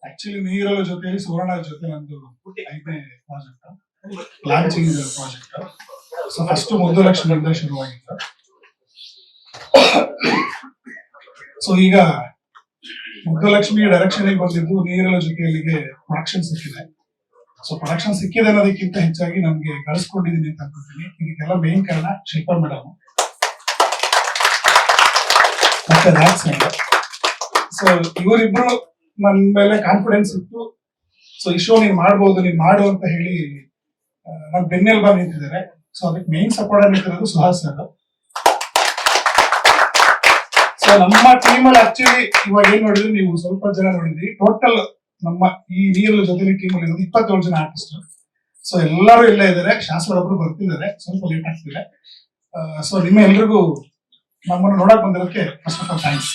Actually ನೀರಲ ಜೊತೆಲಿ ಸುವರ್ಣ ಜೊತೆ ನಂದು 5ನೇ project launching project. So first ಮುದ್ದುಲಕ್ಷ್ಮಿಯಿಂದ ಶುರುವಾಗಿತ್ತು. ಸೊ ಈಗ ಮುದ್ದುಲಕ್ಷ್ಮಿ ಡೈರೆಕ್ಷನ್ ಬಂದಿದ್ದು ನೀರಲ ಜೊತೆಯಲ್ಲಿಗೆ ಪ್ರೊಡಕ್ಷನ್ ಸಿಕ್ಕಿದೆ. ಸೊ ಪ್ರೊಡಕ್ಷನ್ ಸಿಕ್ಕಿದೆ ಅನ್ನೋದಕ್ಕಿಂತ ಹೆಚ್ಚಾಗಿ ನಮ್ಗೆ ಗಳಿಸ್ಕೊಂಡಿದ್ದೀನಿ ಅಂತ ಅನ್ಕೋತೀನಿ. ಇದಕ್ಕೆಲ್ಲ ಮೇನ್ ಕಾರಣ ಶಿಲ್ಪಾ ಮೇಡಮ್ ಮತ್ತೆ ರಾಜ್ ಸರ್. ಸೊ ಇವರಿಬ್ರು ನನ್ನ ಮೇಲೆ ಕಾನ್ಫಿಡೆನ್ಸ್ ಇತ್ತು. ಸೊ ಈ ಶೋ ನೀನ್ ಮಾಡ್ಬೋದು, ನೀನ್ ಮಾಡು ಅಂತ ಹೇಳಿ ನನ್ ಬೆನ್ನೆಲ್ಬ ನಿಂತಿದ್ದಾರೆ. ಸೊ ಅದಕ್ಕೆ ಮೇನ್ ಸಪೋರ್ಟ್ ನಿಂತಿರೋದು ಸುಹಾಸ್ ಸರ್. ಸೊ ನಮ್ಮ ಟೀಮ್ ಅಲ್ಲಿ ಆಕ್ಚುಲಿ ಇವಾಗ ಏನ್ ನೋಡಿದ್ರಿ ನೀವು, ಸ್ವಲ್ಪ ಜನ ನೋಡಿದ್ರಿ. ಟೋಟಲ್ ನಮ್ಮ ಈ ನೀರಲ ಜೊತೆ ಟೀಮ್ ಅಲ್ಲಿ 27 ಜನ ಆರ್ಟಿಸ್ಟ್. ಸೊ ಎಲ್ಲರೂ ಇಲ್ಲೇ ಇದ್ದಾರೆ. ಶಾಸ್ತ್ರೊಬ್ರು ಬರ್ತಿದ್ದಾರೆ, ಸ್ವಲ್ಪ ಲೇಟ್ ಆಗ್ತಿದೆ. ಸೊ ನಿಮ್ಮ ಎಲ್ರಿಗೂ ನಮ್ಮನ್ನು ನೋಡಕ್ ಬಂದಿರೋದಕ್ಕೆ first of all thanks.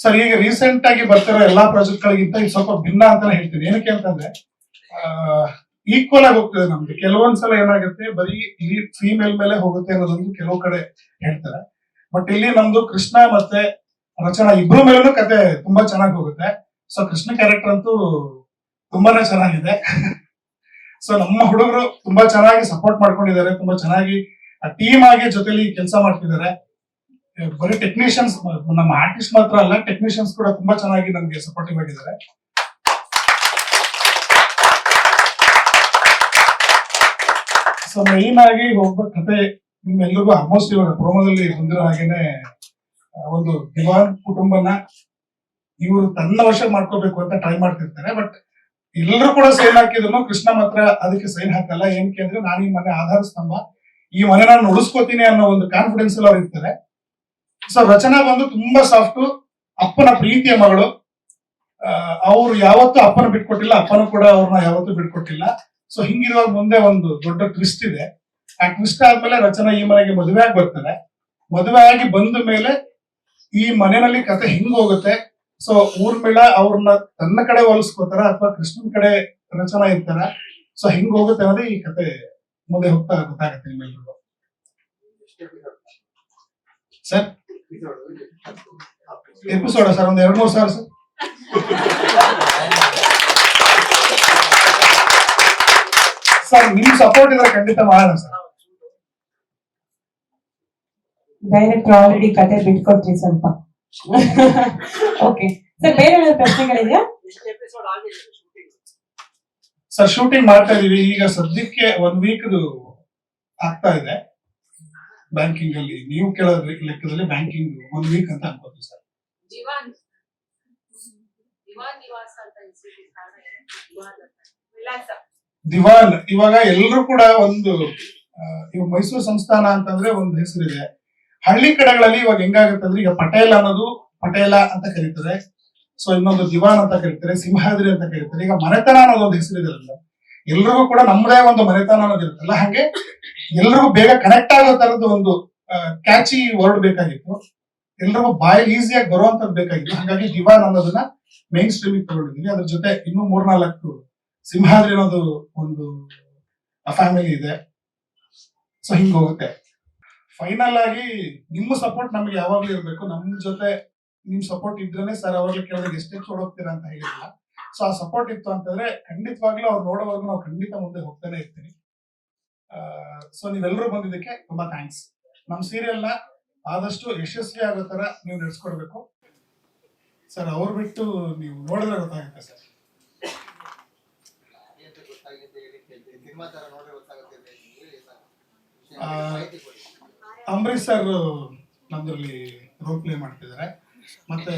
Sir ಈಗ ರೀಸೆಂಟ್ ಆಗಿ ಬರ್ತಿರೋ ಎಲ್ಲಾ ಪ್ರಾಜೆಕ್ಟ್ ಗಳಿಗಿಂತ ಇದು ಸ್ವಲ್ಪ ಭಿನ್ನ ಅಂತಾನೆ ಹೇಳ್ತೀನಿ. ಏನಕ್ಕೆ ಅಂತಂದ್ರೆ ಈಕ್ವಲ್ ಆಗಿ ಹೋಗ್ತದೆ ನಮ್ದು. ಕೆಲವೊಂದ್ಸಲ ಏನಾಗುತ್ತೆ ಬರೀ ಲೀಡ್ ಫೀಮೇಲ್ ಮೇಲೆ ಹೋಗುತ್ತೆ ಅನ್ನೋದೊಂದು ಕೆಲವು ಕಡೆ ಹೇಳ್ತಾರೆ. ಬಟ್ ಇಲ್ಲಿ ನಮ್ದು ಕೃಷ್ಣ ಮತ್ತೆ ರಚನಾ ಇಬ್ರು ಮೇಲೂ ಕತೆ ತುಂಬಾ ಚೆನ್ನಾಗಿ ಹೋಗುತ್ತೆ. ಸೊ ಕೃಷ್ಣ ಕ್ಯಾರೆಕ್ಟರ್ ಅಂತೂ ತುಂಬಾನೇ ಚೆನ್ನಾಗಿದೆ. ಸೊ ನಮ್ಮ ಹುಡುಗರು ತುಂಬಾ ಚೆನ್ನಾಗಿ ಸಪೋರ್ಟ್ ಮಾಡ್ಕೊಂಡಿದ್ದಾರೆ, ತುಂಬಾ ಚೆನ್ನಾಗಿ ಟೀಮ್ ಆಗಿ ಜೊತೆಲಿ ಕೆಲಸ ಮಾಡ್ತಿದ್ದಾರೆ. ಬರೀ ಟೆಕ್ನಿಷಿಯನ್ಸ್, ನಮ್ಮ ಆರ್ಟಿಸ್ಟ್ ಮಾತ್ರ ಅಲ್ಲ, ಟೆಕ್ನಿಷಿಯನ್ಸ್ ಕೂಡ ತುಂಬಾ ಚೆನ್ನಾಗಿ ನಮ್ಗೆ ಸಪೋರ್ಟಿವ್ ಆಗಿದ್ದಾರೆ. ಸೊ ಮೈನ್ ಆಗಿ ಒಬ್ಬ ಕತೆ ನಿಮ್ಮೆಲ್ಲರಿಗೂ ಆಲ್ಮೋಸ್ಟ್ ಇವಾಗ ಪ್ರೋಮೋದಲ್ಲಿ ಬಂದಿರೋ ಹಾಗೇನೆ ಒಂದು ದಿವಾನ್ ಕುಟುಂಬನ ಇವರು ತನ್ನ ವಶ ಮಾಡ್ಕೋಬೇಕು ಅಂತ ಟ್ರೈ ಮಾಡ್ತಿರ್ತಾರೆ. ಬಟ್ ಎಲ್ಲರೂ ಕೂಡ ಸೈನ್ ಹಾಕಿದ್ರು ಕೃಷ್ಣ ಮಾತ್ರ ಅದಕ್ಕೆ ಸೈನ್ ಹಾಕಲ್ಲ. ಏನಕ್ಕೆ ಅಂದ್ರೆ ನಾನು ಈ ಮನೆ ಆಧಾರ ಸ್ತಂಭ, ಈ ಮನೆ ನಾನು ಉಳಿಸ್ಕೋತೀನಿ ಅನ್ನೋ ಒಂದು ಕಾನ್ಫಿಡೆನ್ಸ್ ಅಲ್ಲಿ ಅವ್ರು ಇರ್ತಾರೆ. ಸೊ ರಚನಾ ಬಂದು ತುಂಬಾ ಸಾಫ್ಟ್, ಅಪ್ಪನ ಪ್ರೀತಿಯ ಮಗಳು. ಅವ್ರು ಯಾವತ್ತೂ ಅಪ್ಪನ ಬಿಟ್ಕೊಟ್ಟಿಲ್ಲ, ಅಪ್ಪನ ಕೂಡ ಅವ್ರನ್ನ ಯಾವತ್ತೂ ಬಿಟ್ಕೊಟ್ಟಿಲ್ಲ. ಸೊ ಹಿಂಗಿರುವಾಗ ಮುಂದೆ ಒಂದು ದೊಡ್ಡ ಟ್ವಿಸ್ಟ್ ಇದೆ. ಆ ಟ್ವಿಸ್ಟ್ ಆದ್ಮೇಲೆ ರಚನಾ ಈ ಮನೆಗೆ ಮದುವೆ ಆಗಿ ಬರ್ತಾರೆ. ಮದುವೆ ಆಗಿ ಬಂದ ಮೇಲೆ ಈ ಮನೆಯಲ್ಲಿ ಕತೆ ಹಿಂಗ್ ಹೋಗುತ್ತೆ. ಸೊ ಊರ್ಮಿಳ ಅವ್ರನ್ನ ತನ್ನ ಕಡೆ ಹೋಲಿಸ್ಕೋತಾರ ಅಥವಾ ಕೃಷ್ಣನ್ ಕಡೆ ರಚನಾ ಇರ್ತಾರ. ಸೊ ಹಿಂಗ್ ಹೋಗುತ್ತೆ ಅನ್ನೋದೇ ಈ ಕತೆ ಮುಂದೆ ಹೋಗ್ತಾ ಗೊತ್ತಾಗತ್ತೆ ನಿಮ್ಮೆಲ್ರಿಗೂ. ಸರ್ ಎಪಿಸೋಡ್ ಸರ್ ಒಂದು 2-3 ಸಾವಿರ ಸರ್. ಸರ್ ನಿಮ್ ಸಪೋರ್ಟ್ ಇದ್ರೆ ಖಂಡಿತ ಮಾಡೋಣ ಸರ್. ಡೈರೆಕ್ಟರ್ ಆಲ್ರೆಡಿ ಕತೆ ಬಿಟ್ಕೊಟ್ರಿ ಸ್ವಲ್ಪ. ಓಕೆ ಸರ್, ಬೇರೆ ಏನಾದ್ರು ಪ್ರಶ್ನೆಗಳಿದೆಯಾ? ಸರ್ ಶೂಟಿಂಗ್ ಮಾಡ್ತಾ ಇದೀವಿ ಈಗ ಸದ್ಯಕ್ಕೆ 1 ವೀಕ್ ಆಗ್ತಾ ಇದೆ. ಬ್ಯಾಂಕಿಂಗ್ ಅಲ್ಲಿ ನೀವು ಕೇಳೋ ಲೆಕ್ಕದಲ್ಲಿ ಬ್ಯಾಂಕಿಂಗ್ 1 ವೀಕ್ ಅಂತ ಅನ್ಕೋತೀವಿ ಸರ್. ದಿವಾನ್ ಇವಾಗ ಎಲ್ಲರೂ ಕೂಡ ಒಂದು ಇವಾಗ ಮೈಸೂರು ಸಂಸ್ಥಾನ ಅಂತಂದ್ರೆ ಒಂದು ಹೆಸರಿದೆ. ಹಳ್ಳಿ ಕಡೆಗಳಲ್ಲಿ ಇವಾಗ ಹೆಂಗಾಗುತ್ತೆ ಅಂದ್ರೆ ಈಗ ಪಟೇಲ್ ಅನ್ನೋದು ಪಟೇಲ ಅಂತ ಕರೀತಾರೆ. ಸೊ ಇನ್ನೊಂದು ದಿವಾನ್ ಅಂತ ಕರೀತಾರೆ, ಸಿಂಹಾದ್ರಿ ಅಂತ ಕರೀತಾರೆ. ಈಗ ಮನೆತನ ಅನ್ನೋದೊಂದು ಹೆಸರಿದೆ. ಎಲ್ರಿಗೂ ಕೂಡ ನಮ್ಮದೇ ಒಂದು ಮನೆತನ ಅನ್ನೋದಿರುತ್ತಲ್ಲ, ಹಾಗೆ ಎಲ್ರಿಗೂ ಬೇಗ ಕನೆಕ್ಟ್ ಆಗೋ ತರದ್ದು ಒಂದು ಕ್ಯಾಚಿ ವರ್ಡ್ ಬೇಕಾಗಿತ್ತು. ಎಲ್ರಿಗೂ ಬಾಯಿ ಈಸಿಯಾಗಿ ಬರುವಂತದ್ದು ಬೇಕಾಗಿತ್ತು. ಹಾಗಾಗಿ ದಿವಾನ್ ಅನ್ನೋದನ್ನ ಮೇನ್ ಸ್ಟ್ರೀಮಿಗೆ ತಗೊಂಡಿದ್ದೀವಿ. ಅದ್ರ ಜೊತೆ ಇನ್ನೂ 3-4 ಸಿಂಹಾದ್ರಿ ಅನ್ನೋದು ಒಂದು ಫ್ಯಾಮಿಲಿ ಇದೆ. ಸೊ ಹಿಂಗ್ ಹೋಗುತ್ತೆ. ಫೈನಲ್ ಆಗಿ ನಿಮ್ಮ ಸಪೋರ್ಟ್ ನಮ್ಗೆ ಯಾವಾಗ್ಲೂ ಇರ್ಬೇಕು. ನಮ್ ಜೊತೆ ನಿಮ್ ಸಪೋರ್ಟ್ ಇದ್ರೇನೆ ಸರ್ ಅವಾಗ್ಲೂ ಕೇಳಿದ್ರೆ ಎಷ್ಟೇ ಹೋಗ್ತೀರಾ ಅಂತ ಹೇಳಿಲ್ಲ. ಸೊ ಆ ಸಪೋರ್ಟ್ ಇತ್ತು ಅಂತಂದ್ರೆ ಖಂಡಿತವಾಗ್ಲೂ ಅವ್ರು ನೋಡೋವರೆಗೂ ನಾವು ಖಂಡಿತ ಮುಂದೆ ಹೋಗ್ತಾನೆ ಇರ್ತೀವಿ. ಸೊ ನೀವೆಲ್ಲರೂ ಬಂದಿದ್ದಕ್ಕೆ ತುಂಬಾ ಥ್ಯಾಂಕ್ಸ್. ನಮ್ ಸೀರಿಯಲ್ ನ ಆದಷ್ಟು ಯಶಸ್ವಿ ಆಗೋ ತರ ನೀವು ನಡೆಸ್ಕೊಡ್ಬೇಕು ಸರ್. ಅವ್ರು ಬಿಟ್ಟು ನೀವು ನೋಡಿದ್ರೆ ಗೊತ್ತಾಗುತ್ತೆ ಸರ್. ಅಂಬರೀಶ್ ಸರ್ ನಮ್ದ್ರಲ್ಲಿ ರೋಲ್ ಪ್ಲೇ ಮಾಡ್ತಿದ್ದಾರೆ, ಮತ್ತೆ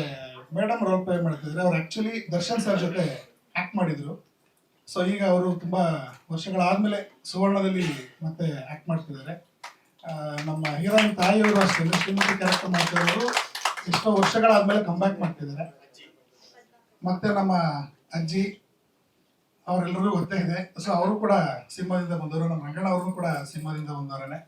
ಮೇಡಮ್ ರೋಲ್ ಪ್ಲೇ ಮಾಡ್ತಿದ್ದಾರೆ. ಅವ್ರು ಆಕ್ಚುಲಿ ದರ್ಶನ್ ಸರ್ ಜೊತೆ ಆಕ್ಟ್ ಮಾಡಿದ್ರು. ಸೊ ಈಗ ಅವರು ತುಂಬಾ ವರ್ಷಗಳಾದ್ಮೇಲೆ ಸುವರ್ಣದಲ್ಲಿ ಮತ್ತೆ ಆಕ್ಟ್ ಮಾಡ್ತಿದ್ದಾರೆ. ನಮ್ಮ ಹೀರೋಯಿನ್ ತಾಯಿಯವರು ಅಷ್ಟೇ ಶ್ರೀಮತಿ ಕ್ಯಾರೆಕ್ಟರ್ ಮಾಡ್ತಿರೋರು ಎಷ್ಟೋ ವರ್ಷಗಳಾದ್ಮೇಲೆ ಕಂಬ್ಯಾಕ್ ಮಾಡ್ತಿದ್ದಾರೆ. ಮತ್ತೆ ನಮ್ಮ ಅಜ್ಜಿ ಅವರೆಲ್ಲರಿಗೂ ಗೊತ್ತೇ ಇದೆ. ಸೊ ಅವರು ಕೂಡ ಸಿನಿಮಾದಿಂದ ಬಂದವರು. ನಮ್ಮ ರಂಗಣ್ಣ ಅವರು ಕೂಡ ಸಿನಿಮಾದಿಂದ ಬಂದವರೇ.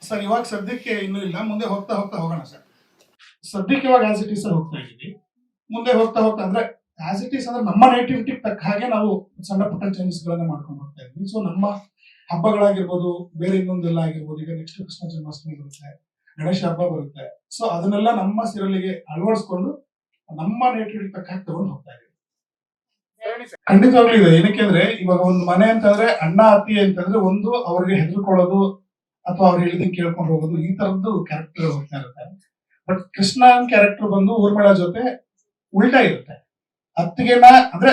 ಸರ್ ಇವಾಗ ಸದ್ಯಕ್ಕೆ ಇನ್ನೂ ಇಲ್ಲ, ಮುಂದೆ ಹೋಗ್ತಾ ಹೋಗೋಣ ಸರ್. ಸದ್ಯಕ್ಕೆ ಇವಾಗ ಆಸ್ ಇಟ್ ಈಸ್ ಹೋಗ್ತಾ ಇದೀವಿ. ಮುಂದೆ ಹೋಗ್ತಾ ಅಂದ್ರೆ ಆಸ್ ಇಟ್ ಈಸ್ ಅಂದ್ರೆ ನಮ್ಮ ನೇಟಿವಿಟಿ ತಕ್ಕ ಹಾಗೆ ನಾವು ಸಣ್ಣ ಪುಟ್ಟ ಚೇಂಜಸ್ ಗಳನ್ನ ಮಾಡ್ಕೊಂಡು ಹೋಗ್ತಾ ಇದ್ವಿ. ಸೊ ನಮ್ಮ ಹಬ್ಬಗಳಾಗಿರ್ಬೋದು, ಬೇರೆ ಇನ್ನೊಂದೆಲ್ಲ ಆಗಿರ್ಬೋದು, ಈಗ ನೆಕ್ಸ್ಟ್ ಕೃಷ್ಣ ಜನ್ಮಾಷ್ಟಮಿ ಬರುತ್ತೆ, ಗಣೇಶ ಹಬ್ಬ ಬರುತ್ತೆ. ಸೊ ಅದನ್ನೆಲ್ಲ ನಮ್ಮ ಸೀರಿಯಲ್ಗೆ ಅಳವಡಿಸ್ಕೊಂಡು ನಮ್ಮ ನೇಟಿವಿಟಿ ತಕ್ಕ ಹಾಗೆ ತಗೊಂಡು ಹೋಗ್ತಾ ಇದ್ದೀವಿ. ಖಂಡಿತವಾಗ್ಲೂ ಇದೆ. ಏನಕ್ಕೆ ಅಂದ್ರೆ ಇವಾಗ ಒಂದು ಮನೆ ಅಂತಂದ್ರೆ ಅಣ್ಣ ಅತ್ತಿ ಅಂತಂದ್ರೆ ಒಂದು ಅವ್ರಿಗೆ ಹೆದರ್ಕೊಳ್ಳೋದು ಅಥವಾ ಅವ್ರು ಹೇಳಿದಂಗೆ ಕೇಳ್ಕೊಂಡು ಹೋಗೋದು, ಈ ತರದ್ದು ಕ್ಯಾರೆಕ್ಟರ್ ಹೋಗ್ತಾ ಇರುತ್ತೆ. ಬಟ್ ಕೃಷ್ಣನ್ ಕ್ಯಾರೆಕ್ಟರ್ ಬಂದು ಊರ್ಮಿಳಾ ಜೊತೆ ಉಲ್ಟಾ ಇರುತ್ತೆ. ಅತ್ತಿಗೆನ ಅಂದ್ರೆ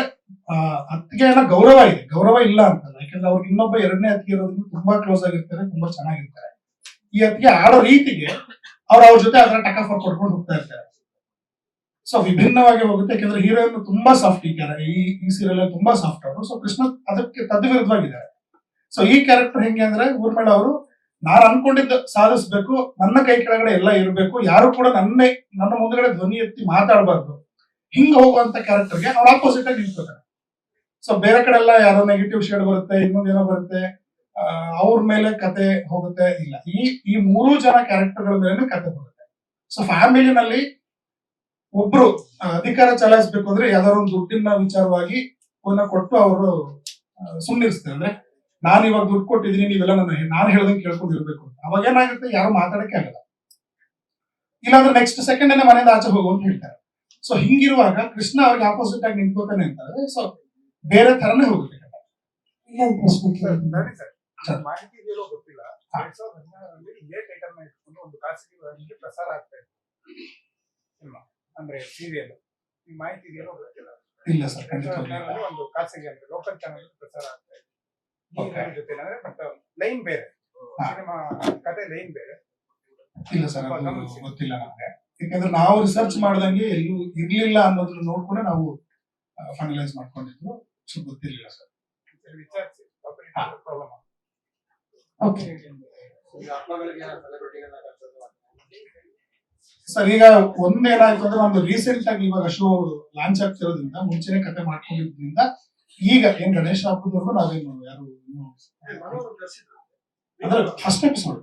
ಅತ್ತಿಗೆನ ಗೌರವ ಇದೆ, ಗೌರವ ಇಲ್ಲ ಅಂತಲ್ಲ. ಯಾಕಂದ್ರೆ ಅವ್ರಿಗೆ ಇನ್ನೊಬ್ಬ ಎರಡನೇ ಅತ್ತಿಗೆ ಇರೋದ್ರಿಂದ ತುಂಬಾ ಕ್ಲೋಸ್ ಆಗಿರ್ತಾರೆ, ತುಂಬಾ ಚೆನ್ನಾಗಿರ್ತಾರೆ. ಈ ಅತ್ತಿಗೆ ಆಡೋ ರೀತಿಗೆ ಅವ್ರ ಜೊತೆ ಅದರ ಟಕಾಫರ್ ಕೊಡ್ಕೊಂಡು ಹೋಗ್ತಾ ಇರ್ತಾರೆ. ಸೊ ವಿಭಿನ್ನವಾಗಿ ಹೋಗುತ್ತೆ. ಯಾಕಂದ್ರೆ ಹೀರೋಯಿನ್ ತುಂಬಾ ಸಾಫ್ಟ್ ಈ ಸೀರಿಯಲ್ ತುಂಬಾ ಸಾಫ್ಟ್ ಅವರು. ಸೊ ಕೃಷ್ಣ ಅದಕ್ಕೆ ತದ್ವಿರುದ್ಧವಾಗಿದ್ದಾರೆ. ಸೊ ಈ ಕ್ಯಾರೆಕ್ಟರ್ ಹೆಂಗೆ ಅಂದ್ರೆ ಊರ್ಮಿಳಾ ಅವರು ನಾನು ಅನ್ಕೊಂಡಿದ್ದ ಸಾಧಿಸ್ಬೇಕು, ನನ್ನ ಕೈ ಕೆಳಗಡೆ ಎಲ್ಲ ಇರಬೇಕು, ಯಾರು ಕೂಡ ನನ್ನ ಮುಂದ್ಗಡೆ ಧ್ವನಿ ಎತ್ತಿ ಮಾತಾಡಬಾರ್ದು, ಹಿಂಗ ಹೋಗುವಂತ ಕ್ಯಾರೆಕ್ಟರ್ಗೆ ಅವ್ರ ಆಪೋಸಿಟ್ ಆಗಿ ನಿಂತ್ಕೋತಾರೆ. ಸೊ ಬೇರೆ ಕಡೆ ಎಲ್ಲ ಯಾರೋ ನೆಗೆಟಿವ್ ಶೇಡ್ ಬರುತ್ತೆ, ಇನ್ನೊಂದೇನೋ ಬರುತ್ತೆ, ಅವ್ರ ಮೇಲೆ ಕತೆ ಹೋಗುತ್ತೆ. ಇಲ್ಲ, ಈ ಮೂರು ಜನ ಕ್ಯಾರೆಕ್ಟರ್ಗಳ ಮೇಲೆ ಕತೆ ಹೋಗುತ್ತೆ. ಸೊ ಫ್ಯಾಮಿಲಿನಲ್ಲಿ ಒಬ್ರು ಅಧಿಕಾರ ಚಲಾಯಿಸ್ಬೇಕು ಅಂದ್ರೆ ಯಾವ್ದಾದ್ರು ಒಂದು ದುಡ್ಡಿನ ವಿಚಾರವಾಗಿ ಕೊಟ್ಟು ಅವರು ಸುಮ್ಮನಿರ್ಸ್ತಾರೆ. ಅಂದ್ರೆ ನಾನು ಇವಾಗ ದುಡ್ಡು ಕೊಟ್ಟಿದ್ದೀನಿ, ನೀವೆಲ್ಲ ನಾನು ಹೇಳ್ದಂಗೆ ಕೇಳ್ಕೊಂಡಿರ್ಬೇಕು ಅಂತ. ಅವಾಗ ಏನಾಗುತ್ತೆ, ಯಾರು ಮಾತಾಡಕ್ಕೆ ಆಗಲ್ಲ. ಇಲ್ಲಾಂದ್ರೆ ನೆಕ್ಸ್ಟ್ ಸೆಕೆಂಡ್ ಮನೆಯಿಂದ ಆಚೆ ಹೋಗು ಅಂತ ಹೇಳ್ತಾರೆ. ಸೊ ಹಿಂಗಿರುವಾಗ ಕೃಷ್ಣ ಅವ್ರಿಗೆ ಆಪೋಸಿಟ್ ಆಗಿ ನಿಂತ್ಕೋತಾನೆ ಅಂತಂದ್ರೆ ಸೊ ಬೇರೆ ತರನೇ ಹೋಗುತ್ತೆ. ಮಾಹಿತಿ ಇದೆಯೋ ಗೊತ್ತಿಲ್ಲ. 2016ರಲ್ಲಿ ಲೇಟ್ ಐಟಮ್ ಇಟ್ಕೊಂಡು ಒಂದು ಖಾಸಗಿ ವಾಹಿನಿಗೆ ಪ್ರಸಾರ ಆಗ್ತಾ ಇತ್ತು ಸಿನಿಮಾ, ಅಂದ್ರೆ ಸೀರಿಯಲ್. ಈ ಮಾಹಿತಿ ಇದೆಯೋ ಗೊತ್ತಿಲ್ಲ. ಇಲ್ಲ ಸರ್, 2016ರಲ್ಲಿ ಒಂದು ಖಾಸಗಿ ಅಂದ್ರೆ ಲೋಕಲ್ ಚಾನಲ್ ಪ್ರಸಾರ ಆಗ್ತಾ ಇತ್ತು. ಜೊತೆ ಅಂದ್ರೆ ಬಟ್ ಲೈನ್ ಬೇರೆ, ಸಿನಿಮಾ ಕತೆ ಲೈನ್ ಬೇರೆ. ಇಲ್ಲ ಸರ್, ಅದು ಗೊತ್ತಿಲ್ಲ ನಮ್ಗೆ. ಯಾಕಂದ್ರೆ ನಾವು ರಿಸರ್ಚ್ ಮಾಡ್ದಂಗೆ ಎಲ್ಲೂ ಇರ್ಲಿಲ್ಲ ಅನ್ನೋದನ್ನ ನೋಡ್ಕೊಂಡೆ ನಾವು ಫೈನಲೈಸ್ ಮಾಡ್ಕೊಂಡಿದ್ದು. ಸೊ ಗೊತ್ತಿರ್ಲಿಲ್ಲ ಸರ್. ವಿಚಾರಿಸಿ ಪ್ರಾಬ್ಲಮ್. ಸರ್ ಈಗ ಒಂದೇನಾಯ್ತು ಅಂದ್ರೆ ನಮ್ದು ರೀಸೆಂಟ್ ಆಗಿ ಇವಾಗ ಶೋ ಲಾಂಚ್ ಆಗ್ತಿರೋದ್ರಿಂದ ಮುಂಚೆನೆ ಕತೆ ಮಾಡ್ಕೊಂಡಿದ್ರಿಂದ ಈಗ ಏನ್ ಗಣೇಶ ಹಬ್ಬದವರೆಗೂ ನಾವೇನು ಯಾರು ಅಂದ್ರೆ ಫಸ್ಟ್ ಎಪಿಸೋಡ್